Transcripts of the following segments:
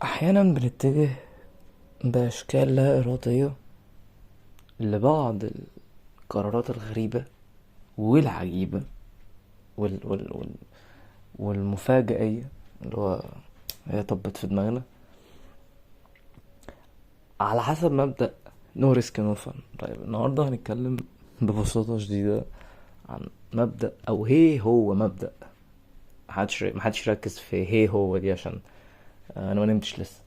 احيانا بنتجه باشكال لا اراديه لبعض القرارات الغريبه والعجيبه وال وال وال والمفاجئيه اللي هو هي طبت في دماغنا على حسب مبدأ نو ريسك نو فن. طيب النهارده هنتكلم ببساطه شديده عن مبدأ او هو مبدأ. محدش يركز في هو دي عشان انا ما نمتش لسه.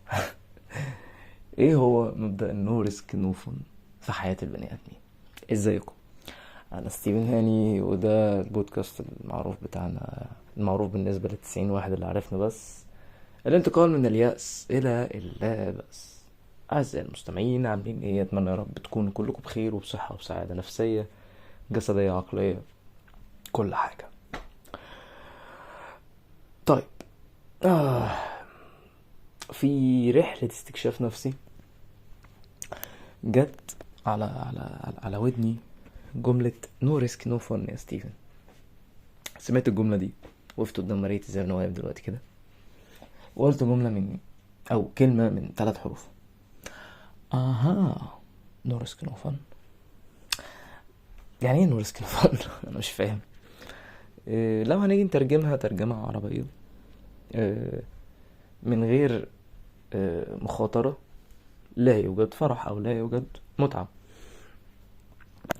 ايه هو مبدأ النو ريسك نو فن في حياة البني ادمين؟ ازيكم؟ انا ستيفن هاني وده البودكاست المعروف بتاعنا، المعروف بالنسبة للتسعين واحد اللي عرفنا، بس الانتقال من اليأس الى اللا بأس. اعزائي المستمعين، عاملين ايه؟ اتمنى يا رب تكونوا كلكم بخير وبصحة وبسعادة نفسية جسدية عقلية، كل حاجة. طيب، آه في رحلة استكشاف نفسي جت على ودني جملة نو ريسك نو فن يا ستيفن. سمعت الجملة دي، وقفت قدام مرايتي زي ما انا واقف دلوقتي كده، وقلت جملة من او كلمة من 3 حروف: اها، نو ريسك نو فن. يعني ايه نو ريسك نو فن؟ انا مش فاهم. لو هنيجي نترجمها ترجمة عربية، إيه، من غير مخاطرة لا يوجد فرح او لا يوجد متعة.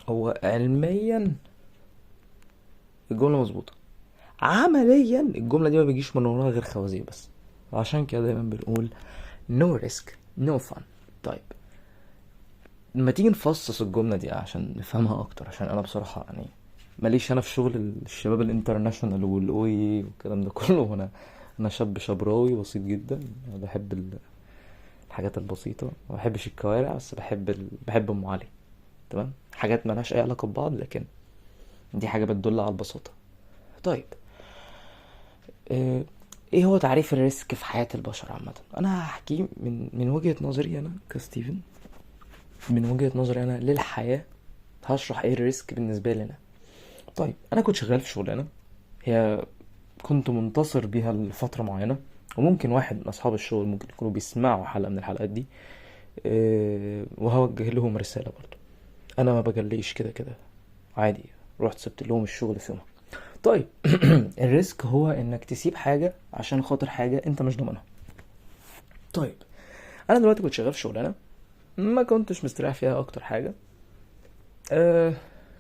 هو علميا الجملة مظبوطة، عمليا الجملة دي ما بيجيش من وراها غير خوازيق بس. عشان كده دايما بنقول no risk no fun. طيب، لما تيجي نفصص الجملة دي عشان نفهمها اكتر، عشان انا بصراحة يعني ماليش انا في شغل الشباب الانترناشونال والاوي والكلام ده كله. انا شاب شبراوي بسيط جدا. أنا بحب الحاجات البسيطة، ما بحبش الكوارع، بس بحب ام علي. تمام، حاجات مالهاش اي علاقة ببعض، لكن دي حاجة بتدل على البساطة. طيب، آه، ايه هو تعريف الريسك في حياة البشر عامة؟ انا هحكي من وجهة نظري انا كستيفن، من وجهة نظري انا للحياة. هشرح ايه الريسك بالنسبة لي انا. طيب، انا كنت شغال في شغلانة هي كنت منتصر بيها لفترة معينة، وممكن واحد من اصحاب الشغل ممكن يكونوا بيسمعوا حلقة من الحلقات دي، وهوجه لهم رسالة برضو. انا ما بجليش كده كده، عادي، رحت سبت لهم الشغل في يومها. طيب، الريسك هو انك تسيب حاجة عشان خاطر حاجة انت مش ضامنها. طيب، انا دلوقتي كنت شغال في شغلانه ما كنتش مستريح فيها اكتر حاجه. أه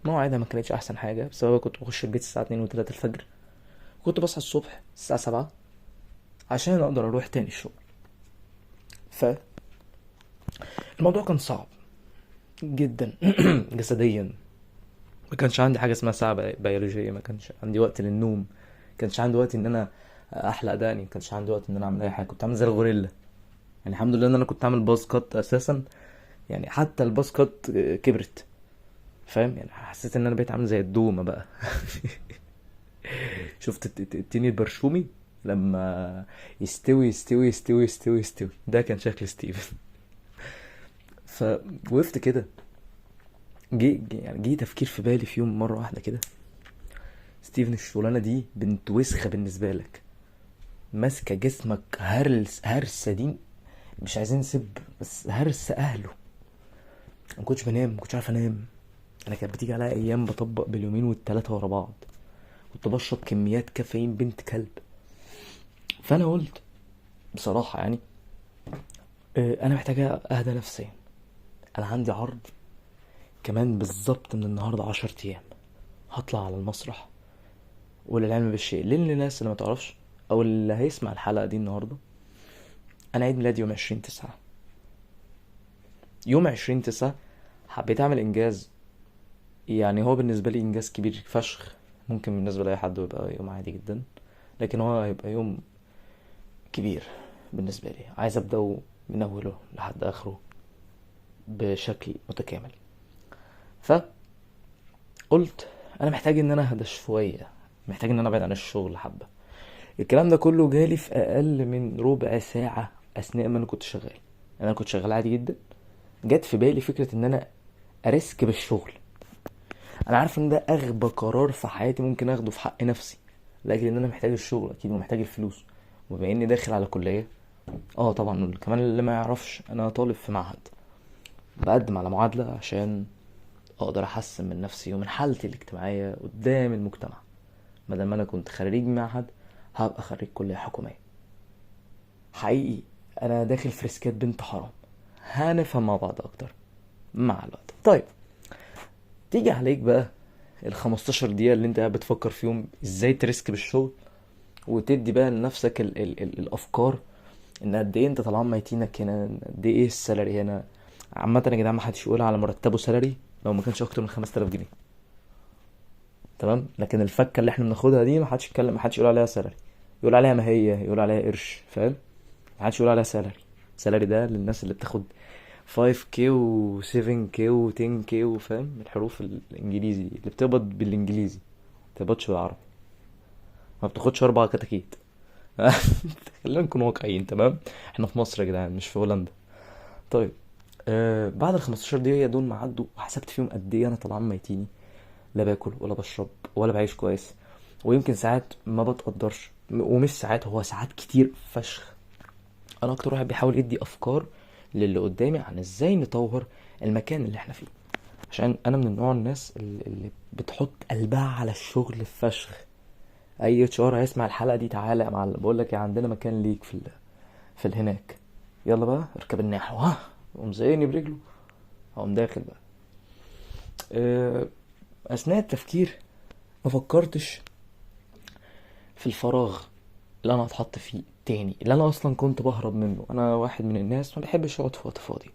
مواعيدها ما كانتش احسن حاجه، بسبب كنت بخش البيت الساعه 2 و3 الفجر، كنت بصحى الصبح الساعه 7 عشان اقدر اروح تاني الشغل. فالموضوع كان صعب جدا جسديا. ما كانش عندي حاجه اسمها ساعه بيولوجيه، ما كانش عندي وقت للنوم، ما كانش عندي وقت ان انا احلق داني، ما كانش عندي وقت ان انا اعمل اي حاجه. كنت عامل زي الغوريلا. يعني الحمد لله ان انا كنت عامل باز كات اساسا، يعني حتى الباز كات كبرت. فاهم؟ يعني حسيت ان انا بقيت عامل زي الدومه بقى. شفت التيني البرشومي لما يستوي يستوي يستوي يستوي يستوي؟ ده كان شكل ستيفن. فوقفت كده، جه تفكير في بالي في يوم مره واحده كده: ستيفن، الشغلانه دي بنت وسخه بالنسبه لك، ماسكه جسمك هرسه دين، مش عايزين نسب، بس هرس اهله. ما كنتش بنام، ما كنتش عارف انام. انا كانت بتيجي عليا ايام بطبق باليومين والتلاتة ورا بعض، كنت بشرب كميات كافيين بنت كلب. فانا قلت بصراحه يعني انا محتاجه اهدى نفسيا. انا عندي عرض كمان بالظبط من النهارده 10 ايام، هطلع على المسرح. وللعلم بالشيء للناس اللي ما تعرفش او اللي هيسمع الحلقه دي النهارده، انا عيد ميلادي يوم 20/9. يوم 20/9 حبيت اعمل انجاز. يعني هو بالنسبه لي انجاز كبير فشخ، ممكن بالنسبه لاي حد يبقى يوم عادي جدا، لكن هو هيبقى يوم كبير بالنسبه لي. عايز ابداه من اوله لحد اخره بشكل متكامل. فقلت انا محتاج ان انا اهدى شويه، محتاج ان انا ابعد عن الشغل حبه. الكلام ده كله جالي في اقل من ربع ساعه اثناء ما انا كنت شغال. انا كنت شغال عادي جدا، جت في بالي فكره ان انا اريسك بالشغل. انا عارف ان ده اغبى قرار في حياتي ممكن اخده في حق نفسي، لاجل ان انا محتاج الشغل اكيد ومحتاج الفلوس، وبما اني داخل على كليه اه طبعا، كمان اللي ما يعرفش انا طالب في معهد، بقدم على معادلة عشان اقدر احسن من نفسي ومن حالتي الاجتماعية قدام المجتمع. بدل ما انا كنت خريج معهد، هبقى خريج كلية حكومية. حقيقي انا داخل في ريسكات بنت حرام، هنفهم مع بعض اكتر مع الوقت. طيب، تيجي عليك بقى ال15 دقيقة اللي انت قاعد بتفكر فيهم ازاي تريسك بالشغل، وتدي بقى لنفسك ال الافكار ان قد ايه انت طالعان ميتينك هنا، قد ايه السالري هنا. عامة يا جدعان، محدش يقول على مرتبه سالري لو ما كانش اكتر من 5000 جنيه. تمام، لكن الفكة اللي احنا بناخدها دي محدش يتكلم، محدش يقول عليها سالري، يقول عليها ماهية، يقول عليها قرش، فاهم؟ محدش يقول عليها سالري. سالري ده للناس اللي بتاخد 5K و 7K و 10K، وفاهم الحروف الانجليزي اللي بتقبض بالانجليزي، ما بتقبضش بالعربي، ما بتاخدش 4 كتاكيت. خلينا نكون واقعيين، تمام؟ احنا في مصر يا جدعان، مش في هولندا. طيب، بعد ال 15 دقيقة دول ما عدوا وحسبت فيهم قد ايه انا طالعان ميتيني، لا باكل ولا بشرب ولا بعيش كويس، ويمكن ساعات ما بتقدرش، ومش ساعات، هو ساعات كتير فشخ. انا اكتر واحد بيحاول يدي افكار للي قدامي عن ازاي نطور المكان اللي احنا فيه، عشان انا من النوع الناس اللي بتحط قلبها على الشغل فشخ. اي اتش ار هيسمع الحلقه دي، تعالى يا معلم، بقول لك عندنا مكان ليك في الهناك، يلا بقى اركب الناحيه، ها، قوم زيني برجله، اقوم داخل بقى. أه، اثناء التفكير ما فكرتش في الفراغ اللي انا هتحط فيه تاني، اللي انا اصلا كنت بهرب منه. انا واحد من الناس ما بيحبش يقعد في وقت فاضي،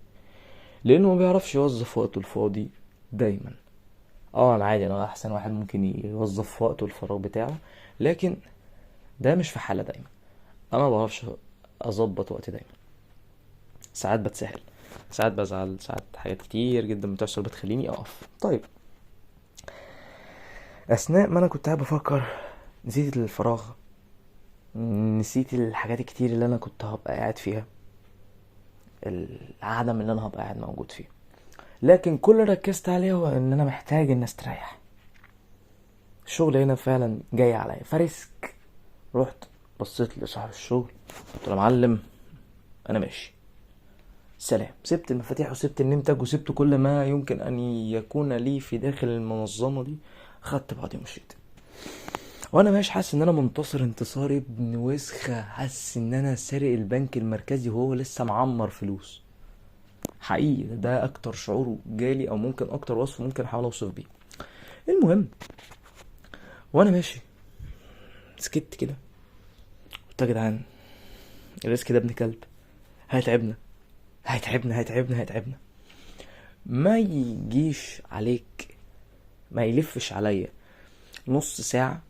لانه ما بيعرفش يوظف وقته الفاضي دايما. اه انا عادي، انا احسن واحد ممكن يوظف وقته الفراغ بتاعه، لكن ده مش في حالة دايما. انا ما بعرفش اظبط وقتي دايما، ساعات بتسهل، ساعات بزعل، ساعات حاجات كتير جدا بتحصل بتخليني اقف. طيب، اثناء ما انا كنت قاعد بفكر، نسيت الفراغ، نسيت الحاجات الكتير اللي انا كنت هبقى قاعد فيها، العدم اللي انا هبقى قاعد موجود فيه، لكن كل اللي ركزت عليه هو ان انا محتاج ان استريح. الشغل هنا فعلا جاي عليا فريسك. رحت بصيت لصاحب الشغل، قلت له يا معلم انا ماشي، سلام. سبت المفاتيح وسبت النمتج وسبت كل ما يمكن ان يكون لي في داخل المنظمة دي، خدت بعضي ومشيت. وانا ماشي حاسس ان انا منتصر انتصار ابن وسخة، حاسس ان انا سارق البنك المركزي وهو لسه معمر فلوس. حقيقي ده اكتر شعور جالي، او ممكن اكتر وصف ممكن احاول اوصف بيه. المهم، وانا ماشي سكت كده، قلت يا جدعان الريسك ده ابن كلب، هيتعبنا هيتعبنا هيتعبنا هيتعبنا. ما يجيش عليك، ما يلفش عليا نص ساعة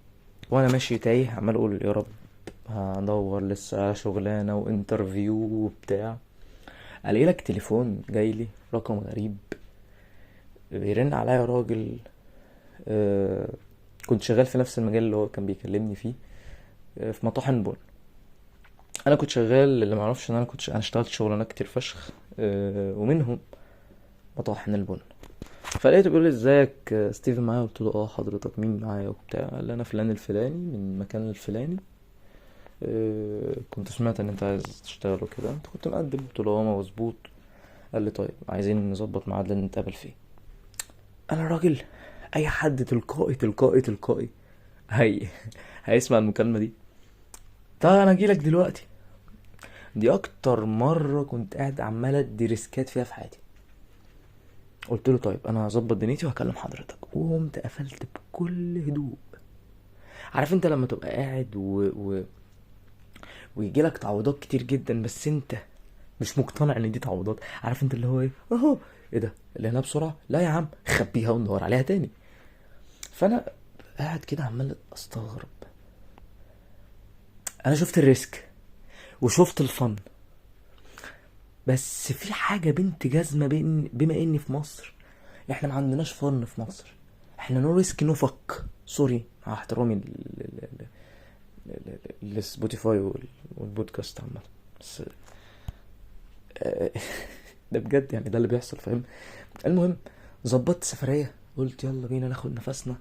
وانا ماشي تايه عمال اقول يا رب هدور لسه على شغلانة وانترفيو وبتاع، الاقي لك تليفون جاي لي رقم غريب، بيرن عليا راجل. آه كنت شغال في نفس المجال اللي هو كان بيكلمني فيه، في مطاحن بن. انا كنت شغال، اللي معرفش ان انا اشتغلت شغلانات كتير فشخ، ومنهم مطاحن البن. فلقيته بيقول لي ازيك ستيفن معايا، قلت له اه حضرتك مين معايا وبتاع. قال لي انا فلان الفلاني من المكان الفلاني، كنت سمعت ان انت عايز تشتغل وكده، انت كنت مقدم؟ قلت له اه مظبوط. قال لي طيب عايزين نظبط ميعاد اللي نتقابل فيه. انا راجل، اي حد تلقائي هي هيسمع المكالمه دي. طيب انا اجيلك دلوقتي. دي اكتر مره كنت قاعد عمال ادي ريسكات فيها في حياتي. قلت له طيب انا هظبط دنيتي وهكلم حضرتك، وقمت قفلت بكل هدوء. عارف انت لما تبقى قاعد ويجيلك تعويضات كتير جدا، بس انت مش مقتنع ان دي تعويضات؟ عارف انت اللي هو ايه، اهو ايه ده اللي هنا بسرعه، لا يا عم خبيها وندور عليها تاني. فانا قاعد كده عمال استغرب. انا شفت الريسك وشفت الفن، بس في حاجه بنت جزمه، بما اني في مصر، احنا ما عندناش فن في مصر، احنا نو ريسك نو فك. سوري مع احترامي للسبوتيفاي والبودكاست عامه، بس ده بجد يعني، ده اللي بيحصل، فاهم؟ المهم، ظبطت سفرية، قلت يلا بينا ناخد نفسنا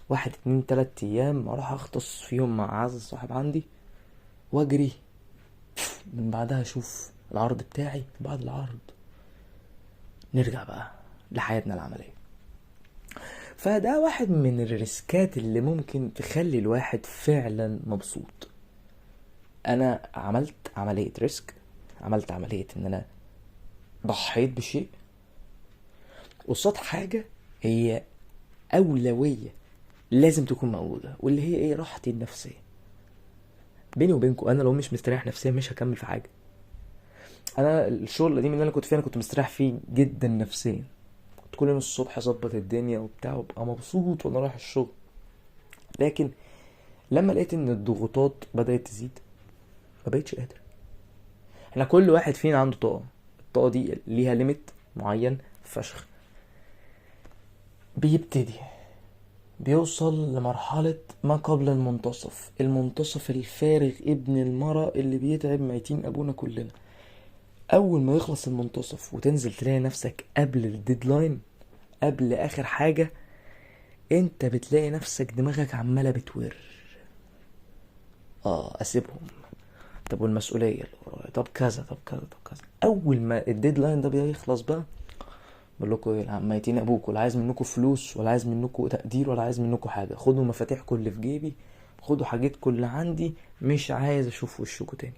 1 2 3 ايام اروح اغطس فيهم مع اعز صاحب عندي، واجري من بعدها اشوف العرض بتاعي. بعد العرض نرجع بقى لحياتنا العملية. فده واحد من الريسكات اللي ممكن تخلي الواحد فعلا مبسوط. انا عملت عملية ريسك، عملت عملية ان انا ضحيت بشيء قصاد حاجة هي أولوية لازم تكون موجودة، واللي هي ايه؟ راحتي النفسية. بيني وبينكم انا لو مش مستريح نفسيا مش هكمل في حاجة. انا الشغل القديم اللي انا كنت فيه انا كنت مستريح فيه جدا نفسيا، كنت كل يوم الصبح اظبط الدنيا وبتاع وابقى مبسوط وانا رايح الشغل. لكن لما لقيت ان الضغوطات بدأت تزيد ما بقيتش قادر. احنا كل واحد فينا عنده طاقة، الطاقة دي ليها ليميت معين فشخ، بيبتدي بيوصل لمرحلة ما قبل المنتصف، المنتصف الفارغ ابن المرة اللي بيتعب ميتين ابونا كلنا. اول ما يخلص المنتصف وتنزل تلاقي نفسك قبل الديدلاين، قبل اخر حاجة، انت بتلاقي نفسك دماغك عمالة بتور. اسيبهم، طب والمسؤولية اللي ورايا، طب كذا طب كذا طب كذا. اول ما الديدلاين ده بيخلص بقى بقول لكم ايه عمايتين ابوك، ولا عايز منكم فلوس ولا عايز منكم تقدير ولا عايز منكم حاجة، خدوا مفاتيحكم اللي في جيبي، خدوا حاجتكم اللي عندي، مش عايز اشوف وشكم تاني.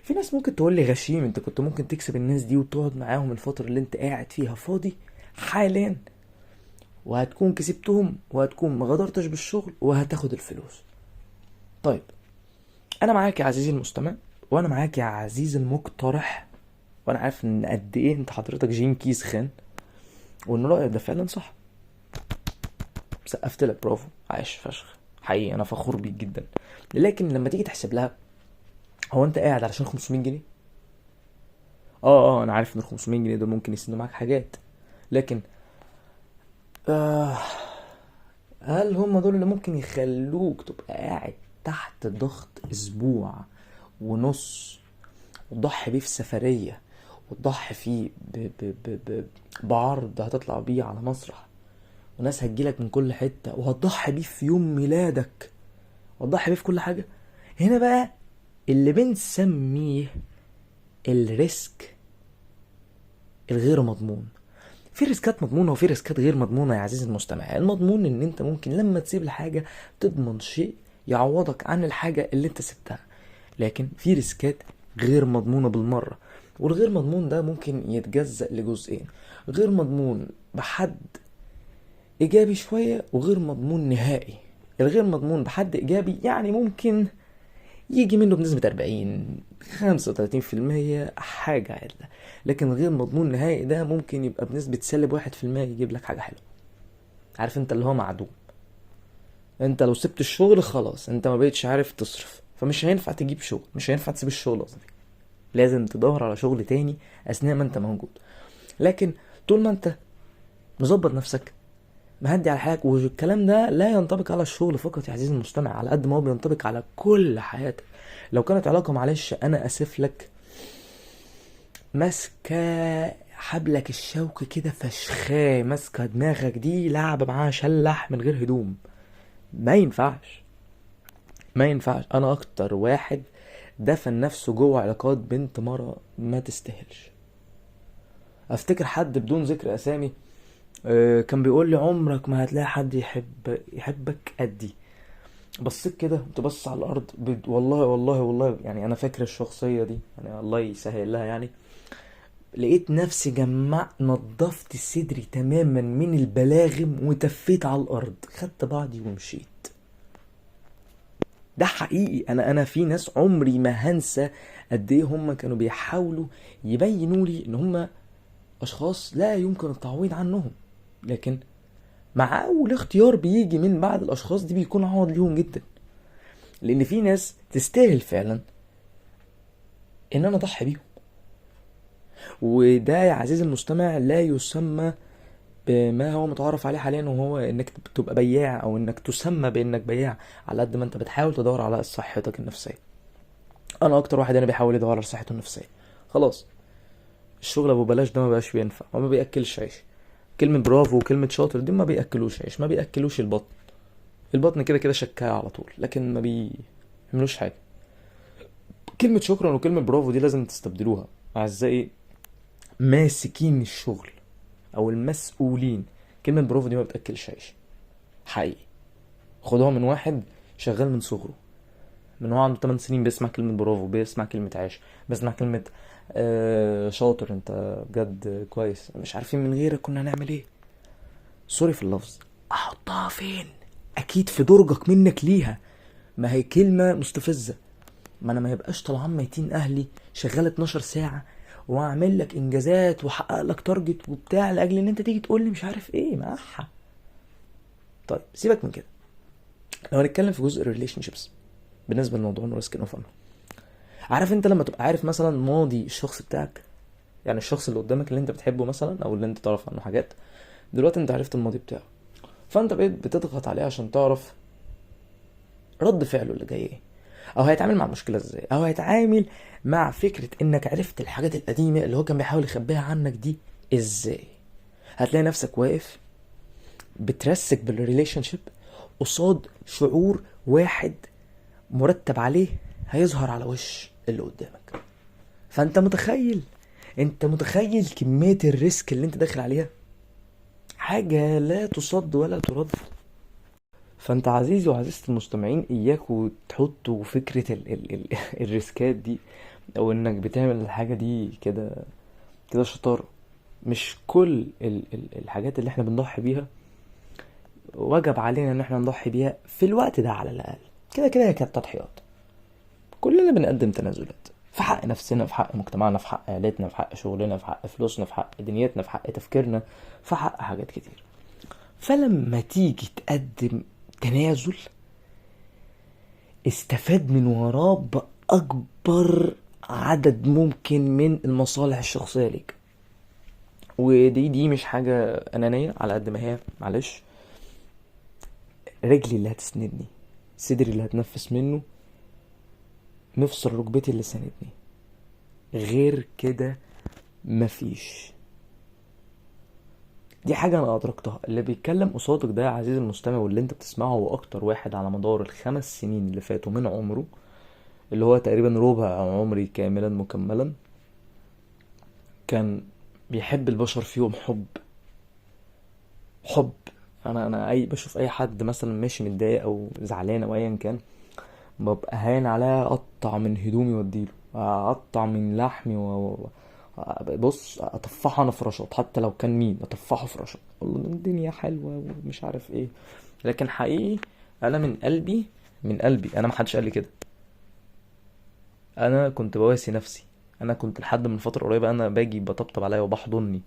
في ناس ممكن تقول لي غشيم، انت كنت ممكن تكسب الناس دي وتقعد معاهم الفترة اللي انت قاعد فيها فاضي حاليا، وهتكون كسبتهم وهتكون ما غدرتش بالشغل وهتاخد الفلوس. طيب انا معاك يا عزيزي المستمع، وانا معاك يا عزيزي المقترح، وانا عارف ان قد ايه انت حضرتك جين كيس خان، وان رأيك ده فعلا صح. سقفت لك، برافو، عايش فشخ، حقيقي انا فخور بيك جدا. لكن لما تيجي تحسب لها، هو انت قاعد علشان 500 جنيه؟ انا عارف ان ال 500 جنيه دول ممكن يسندوا معاك حاجات، لكن هل هم دول اللي ممكن يخلوك تبقى قاعد تحت ضغط اسبوع ونص وتضحي بيه في سفرية، وتضحي فيه بعرض هتطلع بيه على مسرح وناس هتجيلك من كل حتة، وهتضحي بيه في يوم ميلادك، وهتضحي بيه في كل حاجة؟ هنا بقى اللي بنسميه الريسك الغير مضمون. في ريسكات مضمونة وفي ريسكات غير مضمونة يا عزيزي المستمع. المضمون ان انت ممكن لما تسيب الحاجة تضمن شيء يعوضك عن الحاجة اللي انت سبتها، لكن في ريسكات غير مضمونة بالمرة. والغير مضمون ده ممكن يتجزأ لجزئين: غير مضمون بحد ايجابي شوية، وغير مضمون نهائي. الغير مضمون بحد ايجابي يعني ممكن يجي منه بنسبة 40-35% حاجة عدلة، لكن غير مضمون نهائي ده ممكن يبقى بنسبة -1% يجيب لك حاجة حلوة. عارف انت اللي هو معدوم. انت لو سبت الشغل خلاص انت ما بقيتش عارف تصرف، فمش هينفع تجيب شغل، مش هينفع تسيب الشغل قصدي، لازم تدور على شغل تاني اثناء ما انت موجود. لكن طول ما انت مظبط نفسك مهدي على حياتك، والكلام ده لا ينطبق على الشغل فقط يا عزيزي المستمع، على قد ما هو بينطبق على كل حياتك. لو كانت علاقة، معلش انا اسف لك، ماسكة حبلك الشوك كده فشخاه، ماسكة دماغك دي لعبة معاها شلح من غير هدوم، ما ينفعش، ما ينفعش. انا اكتر واحد دفن نفسه جوه علاقات بنت مرة ما تستاهلش. افتكر حد بدون ذكر اسامي كان بيقول لي عمرك ما هتلاقي حد يحبك قدي. بصيت كده تبص على الارض والله والله والله، يعني انا فاكر الشخصية دي، يعني الله يسهل لها، يعني لقيت نفسي نضفت صدري تماما من البلاغم وتفيت على الارض، خدت بعضي ومشيت. ده حقيقي. انا في ناس عمري ما هنسى قد ايه هم كانوا بيحاولوا يبينوا لي ان هم اشخاص لا يمكن التعويض عنهم، لكن مع اول اختيار بيجي من بعد الاشخاص دي بيكون عوض ليهم جدا، لان في ناس تستاهل فعلا ان انا اضحي بيهم. وده يا عزيزي المستمع لا يسمى بما هو متعارف عليه حاليا، وهو انك تبقى بياع او انك تسمى بانك بياع، على قد ما انت بتحاول تدور على صحتك النفسية. انا اكتر واحد انا بيحاول يدور على صحته النفسية. خلاص الشغل ابو بلاش ده ما بقاش بينفع وما بياكلش عيش. كلمة برافو وكلمة شاطر دي ما بياكلوش عيش، ما بياكلوش البطن. البطن كده كده شكاية على طول، لكن ما بيعملوش حاجة. كلمة شكرا وكلمة برافو دي لازم تستبدلوها أعزائي ماسكين الشغل أو المسؤولين. كلمة برافو دي ما بتأكلش عيش حقيقي. خدوها من واحد شغال من صغره، من هو عنده 8 سنين بيسمع كلمة برافو، بيسمع كلمة عاش، بيسمع كلمة شاطر، انت بجد كويس، مش عارفين من غيرك كنا هنعمل ايه. سوري في اللفظ، احطها فين؟ اكيد في درجك منك ليها. ما هي كلمة مستفزة. ما انا ما يبقاش طلعان ميتين اهلي شغال 12 ساعة واعمل لك انجازات واحقق لك تارجت وبتاع لاجل ان انت تيجي تقول لي مش عارف ايه معاها. طيب سيبك من كده، لو هنتكلم في جزء الريليشن شيبس بالنسبه لموضوع الريسك انه فن. عارف انت لما تبقى عارف مثلا ماضي الشخص بتاعك، يعني الشخص اللي قدامك اللي انت بتحبه مثلا او اللي انت تعرف عنه حاجات، دلوقتي انت عرفت الماضي بتاعه، فانت بقيت بتضغط عليه عشان تعرف رد فعله اللي جاي ايه، او هيتعامل مع المشكله ازاي، او هيتعامل مع فكره انك عرفت الحاجات القديمه اللي هو كان بيحاول يخبيها عنك دي ازاي. هتلاقي نفسك واقف بترسك بالريليشن شيب قصاد شعور واحد مرتب عليه هيظهر على وش اللي قدامك. فانت متخيل، انت متخيل كمية الريسك اللي انت داخل عليها؟ حاجة لا تصد ولا ترد. فانت عزيزي وعزيزتي المستمعين اياكوا تحطوا فكرة ال الريسكات دي او انك بتعمل الحاجة دي كده كده شطارة. مش كل الحاجات اللي احنا بنضحي بيها وجب علينا ان احنا نضحي بيها في الوقت ده على الاقل. كده كده هي كانت تضحيات. كلنا بنقدم تنازلات في حق نفسنا، في حق مجتمعنا، في حق عيلتنا، في حق شغلنا، في حق فلوسنا، في حق دنيتنا، في حق تفكيرنا، في حق حاجات كتير. فلما تيجي تقدم تنازل استفاد من وراه بأكبر عدد ممكن من المصالح الشخصية ليك. ودي مش حاجة أنانية على قد ما هي معلش رجلي اللي هتسندني، صدري اللي هتنفس منه، مفصل ركبتي اللي ساندني، غير كده مفيش. دي حاجة انا ادركتها. اللي بيتكلم قصادك ده يا عزيزي المستمع واللي انت بتسمعه هو اكتر واحد على مدار ال5 سنين اللي فاتوا من عمره، اللي هو تقريبا ربع عمري كاملا مكملا، كان بيحب البشر فيهم حب. انا اي بشوف اي حد مثلا ماشي متضايق او زعلان او ايا كان، ببقى هاين عليا اقطع من هدومي واديله، اقطع من لحمي بص اطفحه انا في رشاط، حتى لو كان مين اطفحه في رشاط، اقول له الدنيا حلوه ومش عارف ايه. لكن حقيقي انا من قلبي، من قلبي انا محدش قال لي كده. انا كنت بواسي نفسي. انا كنت لحد من فتره قريبه انا باجي بطبطب عليا وبحضني.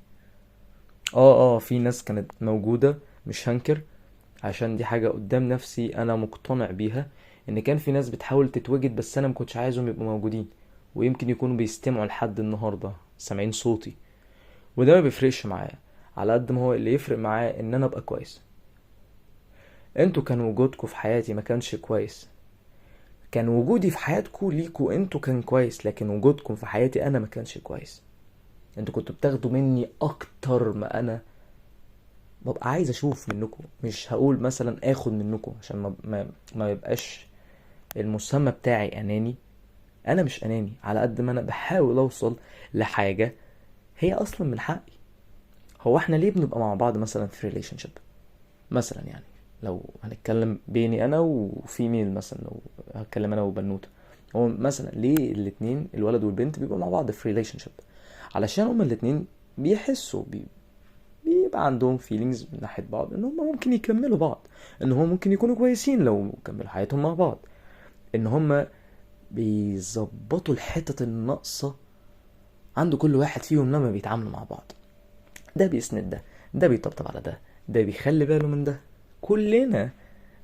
في ناس كانت موجوده مش هنكر، عشان دي حاجه قدام نفسي انا مقتنع بيها، ان كان في ناس بتحاول تتوجد بس انا مكنتش عايزهم يبقوا موجودين، ويمكن يكونوا بيستمعوا لحد النهارده سامعين صوتي. وده ما بيفرقش معايا على قد ما هو اللي يفرق معايا ان انا ابقى كويس. انتوا كان وجودكم في حياتي ما كانش كويس، كان وجودي في حياتكم ليكوا انتوا كان كويس، لكن وجودكم في حياتي انا ما كانش كويس. انتوا كنتوا بتاخدوا مني اكتر ما انا ببقى عايز اشوف منكم. مش هقول مثلا اخد منكم عشان ما يبقاش المسمى بتاعي اناني. انا مش اناني على قد ما انا بحاول اوصل لحاجة هي اصلا من حقي. هو احنا ليه بنبقى مع بعض مثلا في ريليشن شيب مثلا؟ يعني لو هنتكلم بيني انا وفيميل مثلا، لو هتكلم انا وبنوته، هو مثلا ليه الاتنين الولد والبنت بيبقوا مع بعض في ريليشن شيب؟ علشان هما الاتنين بيحسوا بيبقى عندهم فيلينجز من ناحية بعض ان هما ممكن يكملوا بعض، ان هما ممكن يكونوا كويسين لو كملوا حياتهم مع بعض، ان هما بيظبطوا الحتة الناقصة عند كل واحد فيهم لما بيتعاملوا مع بعض. ده بيسند ده بيطبطب على ده بيخلي باله من ده. كلنا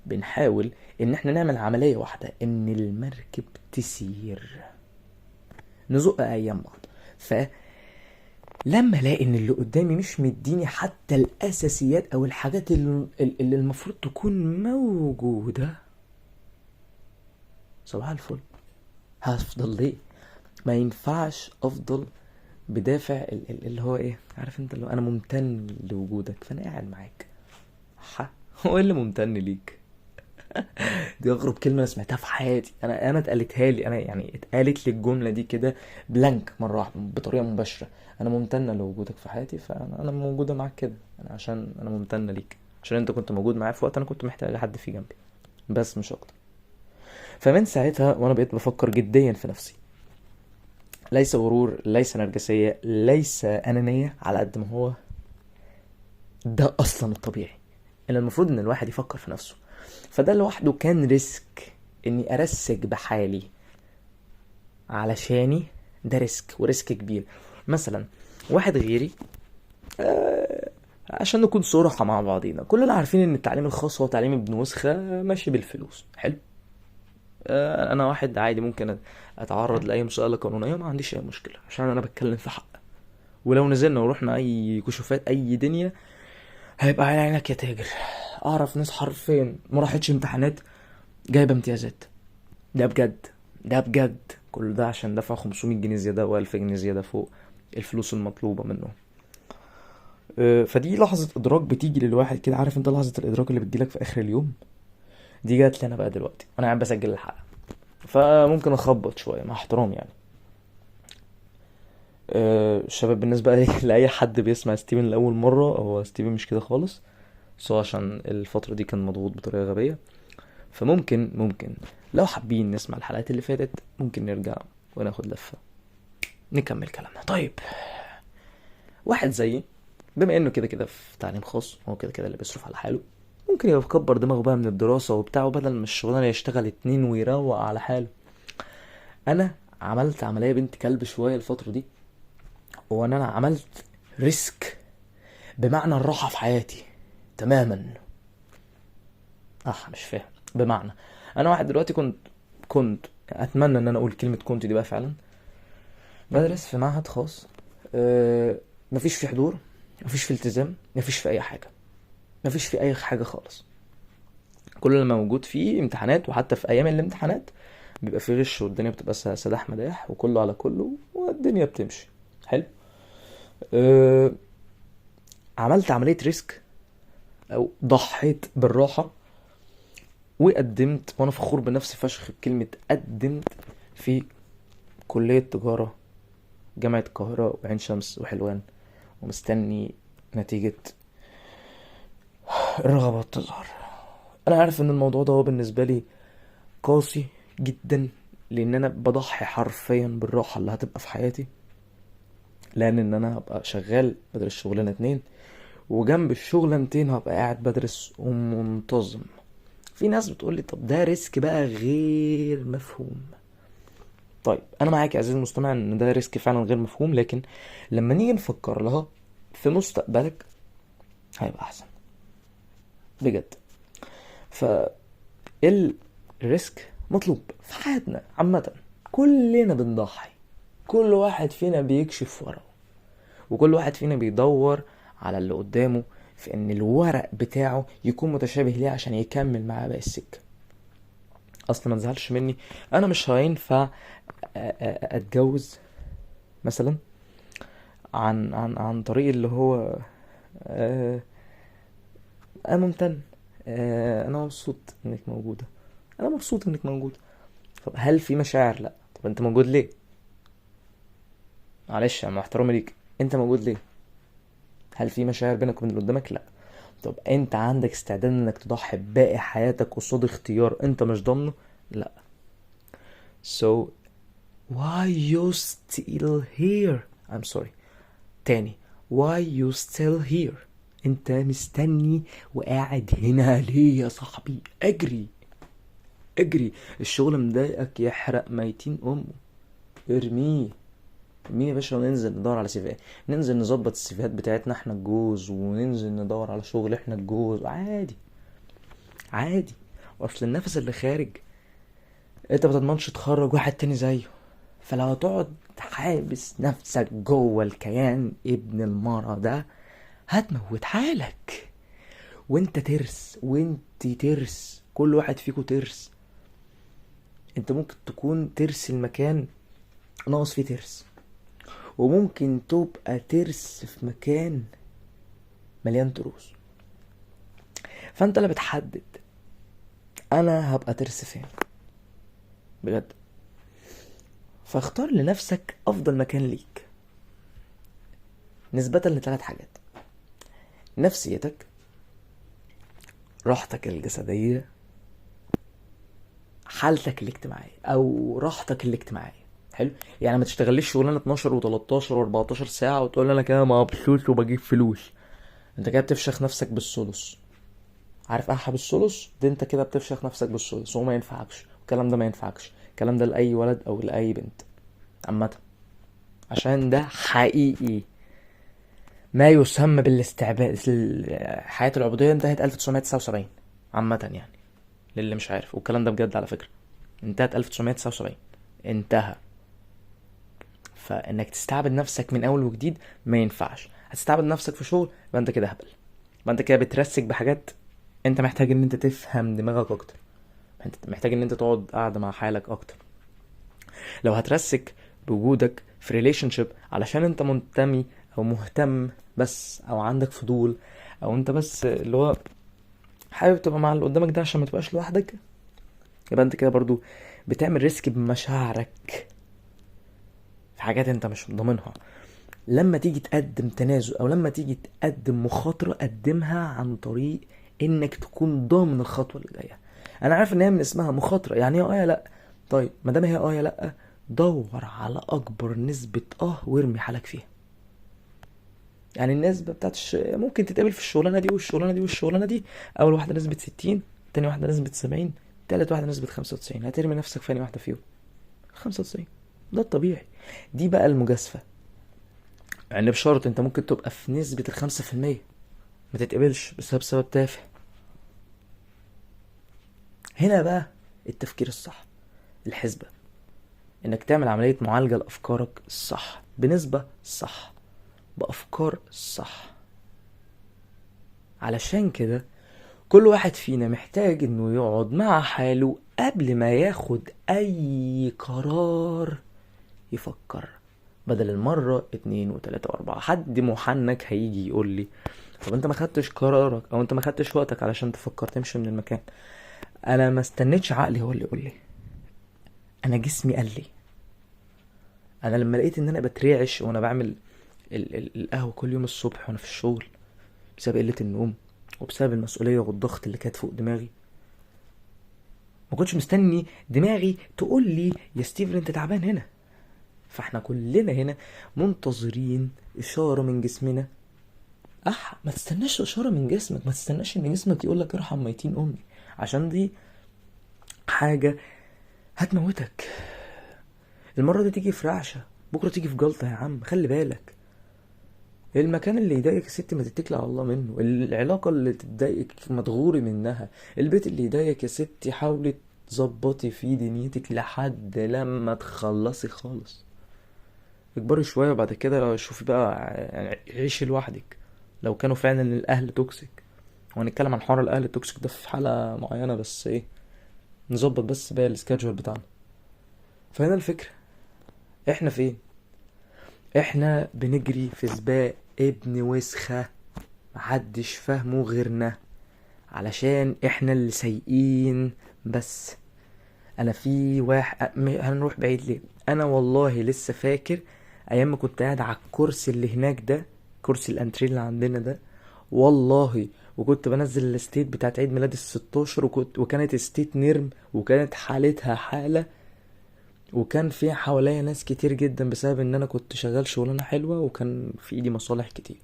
بنحاول ان احنا نعمل عملية واحدة، ان المركب تسير، نزق ايام بعض. فلما الاقي ان اللي قدامي مش مديني حتى الاساسيات او الحاجات اللي المفروض تكون موجودة، صباح الفل. هفضل ليه؟ ما ينفعش افضل بدافع اللي هو ايه، عارف انت، اللي هو انا ممتن لوجودك فانا قاعد معاك. هو إيه اللي ممتن ليك؟ دي اغرب كلمه انا سمعتها في حياتي. انا اتقالتها لي، انا يعني اتقالت لي الجمله دي كده بلانك مره واحده بطريقه مباشره: انا ممتنه لوجودك في حياتي، فانا موجوده معاك كده، انا عشان انا ممتنه ليك، عشان انت كنت موجود معايا في وقت انا كنت محتاج حد في جنبي، بس مش اكتر. فمن ساعتها وانا بقيت بفكر جديا في نفسي. ليس غرور، ليس نرجسيه، ليس انانيه، على قد ما هو ده اصلا الطبيعي، ان المفروض ان الواحد يفكر في نفسه. فده لوحده كان ريسك، اني ارسك بحالي علشاني. ده ريسك، وريسك كبير. مثلا واحد غيري، عشان نكون صراحة مع بعضينا، كلنا عارفين ان التعليم الخاص هو تعليم ابن وسخة ماشي بالفلوس. حلو. انا واحد عادي ممكن اتعرض لاي مسألة قانونية، ما عنديش اي مشكلة، عشان انا بتكلم في حق. ولو نزلنا ورحنا اي كشوفات اي دنيا، هيبقى على عينك يا تاجر. اعرف ناس حرفيا ما راحتش امتحانات جايبه امتيازات. ده بجد، ده بجد. كل ده عشان دفع 500 جنيه زياده و1000 جنيه زياده فوق الفلوس المطلوبه منه. فدي لحظه ادراك بتيجي للواحد كده. عارف انت لحظه الادراك اللي بتجيلك في اخر اليوم؟ دي جات لي انا بقى دلوقتي وانا قاعد بسجل الحلقه. فممكن اخبط شويه مع احترام يعني. الشباب بالنسبه لي لاي حد بيسمع ستيفن لاول مره، هو ستيفن مش كده خالص. سواء عشان الفتره دي كان مضغوط بطريقه غبيه. فممكن لو حابين نسمع الحلقات اللي فاتت، ممكن نرجع وناخد لفة نكمل كلامنا. طيب، واحد زيي بما انه كده كده في تعليم خاص، هو كده كده اللي بيصرف على حاله، ممكن يبقى مكبر دماغه بقى من الدراسة وبتاع، وبدل ما الشغلانة يشتغل 2 ويروق على حاله. انا عملت عملية بنت كلب شوية الفترة دي، وان انا عملت ريسك بمعنى الراحة في حياتي تماما. مش فاهم. بمعنى انا واحد دلوقتي كنت اتمنى ان انا اقول كلمة كنت دي بقى فعلا، بدرس في معهد خاص. مفيش في حضور، مفيش في التزام، مفيش في اي حاجة، مفيش في اي حاجة خالص. كل اللي موجود فيه امتحانات، وحتى في ايام الامتحانات بيبقى فيه غش، والدنيا بتبقى سداح مداح وكله على كله والدنيا بتمشي حلو. أه عملت عملية ريسك، او ضحيت بالراحة، وقدمت، وانا فخور بنفسي فشخ بكلمة قدمت، في كلية تجارة جامعة القاهرة وعين شمس وحلوان، ومستني نتيجة الرغبات تظهر. انا عارف ان الموضوع ده هو بالنسبة لي قاسي جدا، لان انا بضحي حرفيا بالراحة اللي هتبقى في حياتي، لان ان انا هبقى شغال بدرس شغلانة 2، وجنب الشغلانتين هبقى قاعد بدرس ومنتظم. في ناس بتقولي طب ده ريسك بقى غير مفهوم. طيب انا معاك يا عزيزي المستمع ان ده ريسك فعلا غير مفهوم، لكن لما نيجي نفكر لها في مستقبلك هيبقى احسن بجد. فالريسك مطلوب في حياتنا عامة. كلنا بنضحي، كل واحد فينا بيكشف ورقه، وكل واحد فينا بيدور على اللي قدامه في ان الورق بتاعه يكون متشابه ليه عشان يكمل معاه باقي السكة. اصلا ما تزعلش مني، انا مش هينفع اتجوز مثلا عن طريق اللي هو آه، انا ممتن، انا مبسوط انك موجودة، انا مبسوط انك موجودة. طب هل في مشاعر؟ لا. طب انت موجود ليه؟ معلش مع احترامي ليك، انت موجود ليه؟ هل في مشاعر بينك وبين اللي قدامك؟ لا. طب انت عندك استعداد انك تضحي بباقي حياتك قصاد اختيار انت مش ضامنه؟ لا. So why you still here? I'm sorry. تاني. why you still here? انت مستني وقاعد هنا ليه يا صاحبي؟ اجري اجري. الشغل مضايقك يحرق ميتين امه، ارميه ارميه يا باشا، وننزل ندور على سيفيهات، ننزل نظبط السيفيهات بتاعتنا احنا الجوز، وننزل ندور على شغل احنا الجوز، عادي عادي. واصل النفس اللي خارج انت بتضمنش تخرج واحد تاني زيه. فلو هتقعد حابس نفسك جوه الكيان ابن المرة ده، هتموت حالك. وانت ترس وانت ترس، كل واحد فيكو ترس. انت ممكن تكون ترس المكان ناقص فيه ترس، وممكن تبقى ترس في مكان مليان تروس. فانت اللي بتحدد انا هبقى ترس فين بجد. فاختار لنفسك افضل مكان ليك نسبة ل3 حاجات: نفسيتك، راحتك الجسدية، حالتك الاجتماعية او راحتك الاجتماعية. حلو. يعني ما تشتغليش شغلانه 12 و13 و14 ساعه وتقول انا كده مبسوط وبجيب فلوس. انت كده بتفشخ نفسك بالثلث. عارف احب الثلث ده؟ انت كده بتفشخ نفسك بالثلث وما ينفعكش. الكلام ده ما ينفعكش. الكلام ده لاي ولد او لاي بنت عامه، عشان ده حقيقي. ما يسمى بالاستعباد. الحياه العبوديه انتهت 1979 عامه يعني، للي مش عارف. والكلام ده بجد على فكره، انتهت 1979 انتهى. فانك تستعبد نفسك من اول وجديد ما ينفعش. هتستعبد نفسك في شغل يبقى انت كده هبل، يبقى انت كده بترسك بحاجات. انت محتاج ان انت تفهم دماغك اكتر، انت محتاج ان انت تقعد قاعده مع حالك اكتر. لو هترسك بوجودك في ريليشن شيب علشان انت منتمي او مهتم بس، او عندك فضول، او انت بس اللي هو حابب تبقى مع اللي قدامك ده عشان ما تبقاش لوحدك، يبقى انت كده برضو بتعمل ريسك بمشاعرك في حاجات انت مش ضامنها. لما تيجي تقدم تنازل او لما تيجي تقدم مخاطرة، قدمها عن طريق انك تكون ضامن الخطوة اللي جاية. انا عارف ان هي من اسمها مخاطرة، يعني يا لا. طيب ما دام هي يا لا، دور على اكبر نسبة وارمي حالك فيها. يعني النسبة بتاعت ممكن تتقابل في الشغلانة دي والشغلانة دي والشغلانة دي. اول واحدة نسبة 60، تاني واحدة نسبة 70، تالت واحدة نسبة 95. هترمي نفسك في أي واحدة فيهم؟ 95. ده الطبيعي. دي بقى المجازفة. يعني بشرط انت ممكن تبقى في نسبة 5% ما تتقبلش بسبب سبب تافه. هنا بقى التفكير الصح، الحسبة، انك تعمل عملية معالجة لأفكارك الصح، بنسبة صح، بأفكار صح. علشان كده كل واحد فينا محتاج انه يقعد مع حاله قبل ما ياخد اي قرار، يفكر بدل المرة 2 و3 و4. حد محنك هيجي يقول لي طب انت ما خدتش قرارك او انت ما خدتش وقتك علشان تفكر تمشي من المكان. انا ما استنيتش عقلي هو اللي يقول لي، انا جسمي قال لي. انا لما لقيت ان انا بترعش وانا بعمل القهوة كل يوم الصبح وانا في الشغل بسبب قلة النوم وبسبب المسؤولية والضغط اللي كانت فوق دماغي، ما كنتش مستني دماغي تقول لي يا ستيفن انت تعبان هنا. فاحنا كلنا هنا منتظرين اشارة من جسمنا. ما تستناش اشارة من جسمك، ما تستناش ان جسمك يقول لك ارحم ميتين امي، عشان دي حاجة هتموتك. المرة دي تيجي في رعشة، بكرة تيجي في جلطة. يا عم خلي بالك. المكان اللي يضايقك يا ستي ما تتكل على الله منه. العلاقة اللي تضايقك ما تغوري منها. البيت اللي يضايقك يا ستي حاولي تظبطي فيه دنيتك لحد لما تخلصي خالص. اكبري شوية وبعد كده شوفي بقى، يعني عيشي لوحدك لو كانوا فعلا الاهل توكسيك. وهنتكلم عن حوار الاهل التوكسيك ده في حالة معينة، بس ايه، نظبط بس بقى السكادجول بتاعنا. فهنا الفكرة، احنا فين؟ احنا بنجري في سباق ابن وسخة محدش فاهمه غيرنا، علشان احنا اللي سايقين بس. انا في واحد هنروح بعيد ليه؟ انا والله لسه فاكر ايام ما كنت قاعد على الكرسي اللي هناك ده، كرسي الانتري اللي عندنا ده والله، وكنت بنزل الستيت بتاعت عيد ميلاد ال16، وكانت ستيت نرم، وكانت حالتها حالة، وكان في حواليا ناس كتير جدا بسبب ان انا كنت شغال شغلانه حلوه وكان في ايدي مصالح كتير.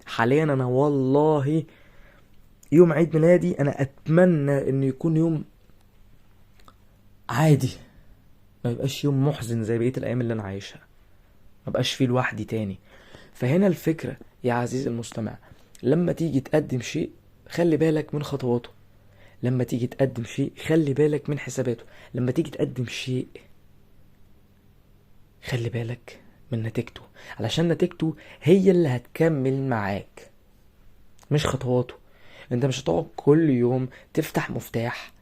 حاليا انا والله يوم عيد ميلادي انا اتمنى انه يكون يوم عادي، ما يبقاش يوم محزن زي بقيه الايام اللي انا عايشها، ما بقاش فيه لوحدي تاني. فهنا الفكره يا عزيزي المستمع، لما تيجي تقدم شيء خلي بالك من خطواته، لما تيجي تقدم شيء خلي بالك من حساباته، لما تيجي تقدم شيء خلي بالك من نتيجته، علشان نتيجته هي اللي هتكمل معاك مش خطواته. انت مش هتقعد كل يوم تفتح مفتاح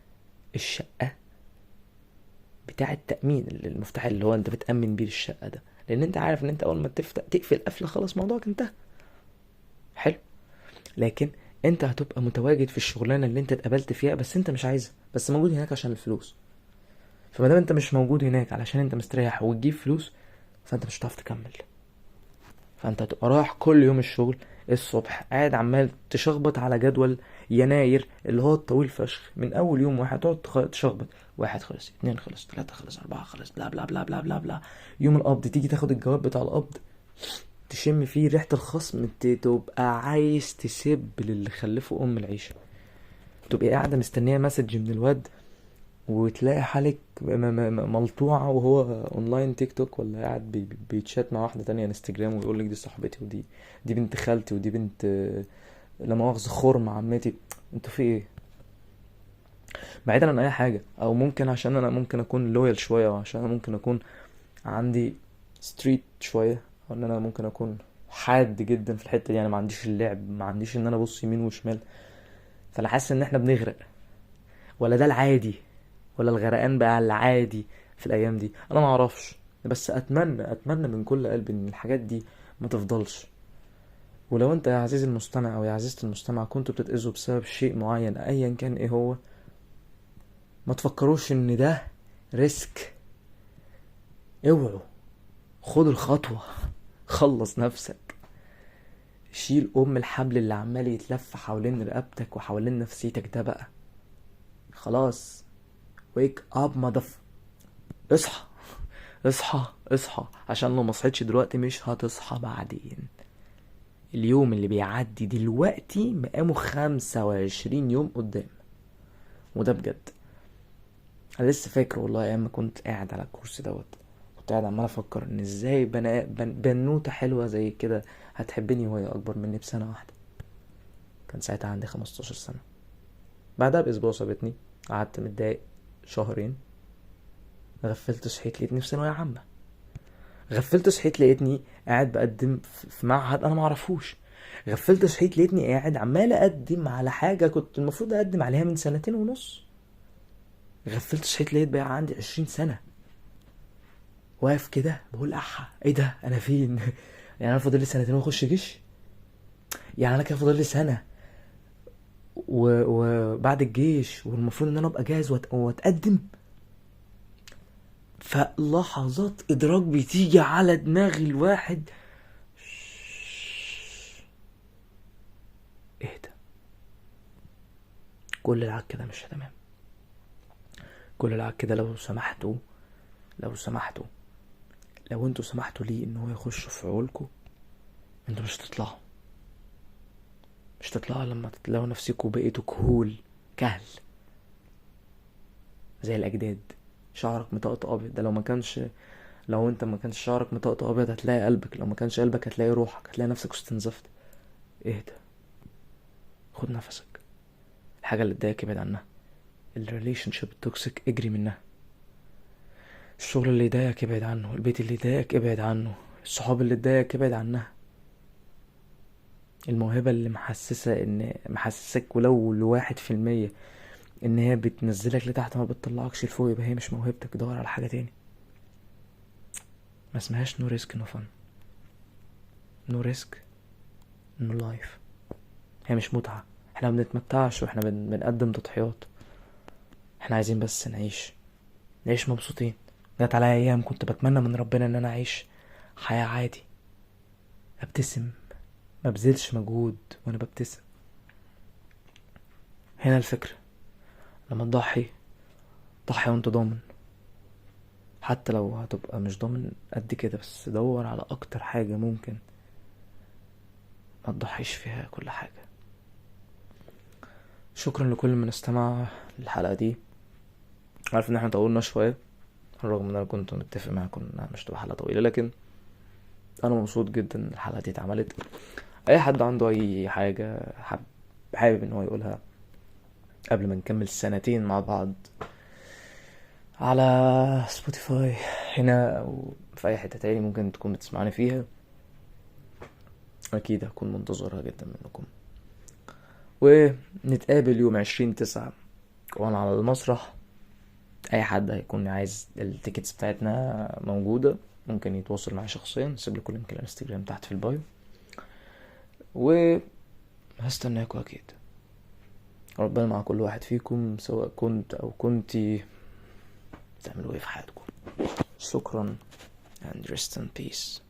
الشقة بتاع التأمين، المفتاح اللي هو انت بتأمن بيه الشقة ده، لان انت عارف ان انت اول ما تقفل قفلة خلاص موضوعك انتهى. حلو. لكن انت هتبقى متواجد في الشغلانه اللي انت اتقبلت فيها بس انت مش عايزها، بس موجود هناك عشان الفلوس. فما دام انت مش موجود هناك علشان انت مستريح وتجيب فلوس، فانت مش هتعرف تكمل. فانت هتبقى رايح كل يوم الشغل الصبح، قاعد عمال تشخبط على جدول يناير اللي هو الطويل فشخ. من اول يوم واحد تقعد تشخبط، واحد خلص، اتنين خلص، تلاتة خلص، اربعة خلص، بلا بلا بلا بلا بلا بلا. يوم القبض تيجي تاخد الجواب بتاع القبض، تشم فيه ريحة الخصم، تبقى عايز تسب للي خلفه ام العيشة. تبقى قاعدة مستنية مسج من الواد، وتلاقي حالك ملطوعة وهو اونلاين تيك توك، ولا قاعد بيتشات مع واحدة تانية انستجرام، ويقول لك دي صاحبتي، دي بنت خالتي، ودي بنت لا مؤاخذة خرم عمتي. انتوا في ايه؟ بعيدا عن اي حاجة، او ممكن عشان انا ممكن اكون لويال شوية، او عشان انا ممكن اكون عندي ستريت شوية، او ان انا ممكن اكون حاد جدا في الحتة دي. يعني ما عنديش اللعب، ما عنديش ان انا ابص يمين وشمال. فانا حاسس ان احنا بنغرق، ولا ده العادي، ولا الغرقان بقى العادي في الايام دي. انا ما اعرفش، بس اتمنى من كل قلبي ان الحاجات دي ما تفضلش. ولو انت يا عزيزي المستمع او يا عزيزتي المستمع كنتوا بتتأذوا بسبب شيء معين ايا كان ايه هو، ما تفكروش ان ده ريسك. اوعوا، خد الخطوة، خلص نفسك، شيل الحبل اللي عمال يتلف حوالين رقبتك وحوالين نفسيتك ده بقى. خلاص، wake up اصحى، اصحى اصحى، عشان لو ما صحيتش دلوقتي مش هتصحى بعدين. اليوم اللي بيعدي دلوقتي مقامه 25 يوم قدام، وده بجد. انا لسه فاكر والله ايام ما كنت قاعد على الكرسي دوت، كنت قاعد عمال افكر ان ازاي بنوته حلوه زي كده هتحبني وهي اكبر مني بسنه واحده. كان ساعتها عندي 15 سنه. بعدها باسبوع سابتني، قعدت متضايق شهرين. غفلت صحيت لقيتني في ثانويه عامه. غفلت صحيت لقيتني قاعد بقدم في معهد انا معرفوش. غفلت صحيت لقيتني قاعد عمال اقدم على حاجه كنت المفروض اقدم عليها من 2.5 سنين. غفلت صحيت لقيت بقى عندي 20 سنه، واقف كده بقول احا ايه ده، انا فين؟ يعني انا فاضل لي 2 سنين واخش جيش. يعني انا كده فاضل لي سنه وبعد الجيش، والمفروض ان انا ابقى جاهز واتقدم. فلحظات ادراك بتيجي على دماغ الواحد، اهدى، كل العك كده مش تمام. كل العك كده لو سمحتوا، لو سمحتوا، لو انتوا سمحتوا ليه ان هو يخش في عقولكوا، انتوا مش هتطلعوا. مش هتطلعوا لما تلاقوا نفسكوا بقيتوا كهل زي الاجداد. شعرك مطقطق ابيض، ده لو انت ما كانش شعرك مطقطق ابيض هتلاقي قلبك، لو ما كانش قلبك هتلاقي روحك، هتلاقي نفسك استنزفت. اهدى، خد نفسك. الحاجه اللي تضايقك ابعد عنها، الريليشن شيب التوكسيك اجري منها، الشغل اللي يضايقك ابعد عنه، البيت اللي يضايقك ابعد عنه، الصحاب اللي تضايقك ابعد عنها. الموهبة اللي محسسك ولو ل1% ان هي بتنزلك لتحت ما بتطلعكش لفوق، يبقى هي مش موهبتك، دور على حاجة تاني. ما اسمهاش نو ريسك نو فن، نو ريسك نو لايف. هي مش متعة، احنا ما بنتمتعش واحنا بنقدم تضحيات. احنا عايزين بس نعيش مبسوطين. جات عليا ايام كنت بتمنى من ربنا ان انا اعيش حياة عادي، ابتسم، ما بذلش مجهود وانا ببتسم. هنا الفكرة، لما تضحي ضحي وانت ضامن، حتى لو هتبقى مش ضامن قد كده، بس دور على اكتر حاجة ممكن ما تضحيش فيها كل حاجة. شكرا لكل من استمع للحلقة دي. عارف ان احنا طولنا شوية، رغم ان انا كنت متفق معاكم انها مش تبقى حلقة طويلة، لكن انا مبسوط جدا ان الحلقة دي اتعملت. اي حد عنده اي حاجة حابب ان هو يقولها قبل ما نكمل 2 سنين مع بعض على سبوتيفاي هنا او في اي حتة تاني ممكن تكون بتسمعني فيها، اكيد هكون منتظرها جدا منكم. ونتقابل يوم 20/9 وانا على المسرح. اي حد هيكون عايز التيكتس بتاعتنا موجودة ممكن يتواصل معي شخصيا، سيب لي كل لينك الانستجرام تحت في البايو. و هستناكوا اكيد. ربنا مع كل واحد فيكم، سواء كنت او كنتي بتعملوا ايه في حياتكم. شكرا and rest in peace.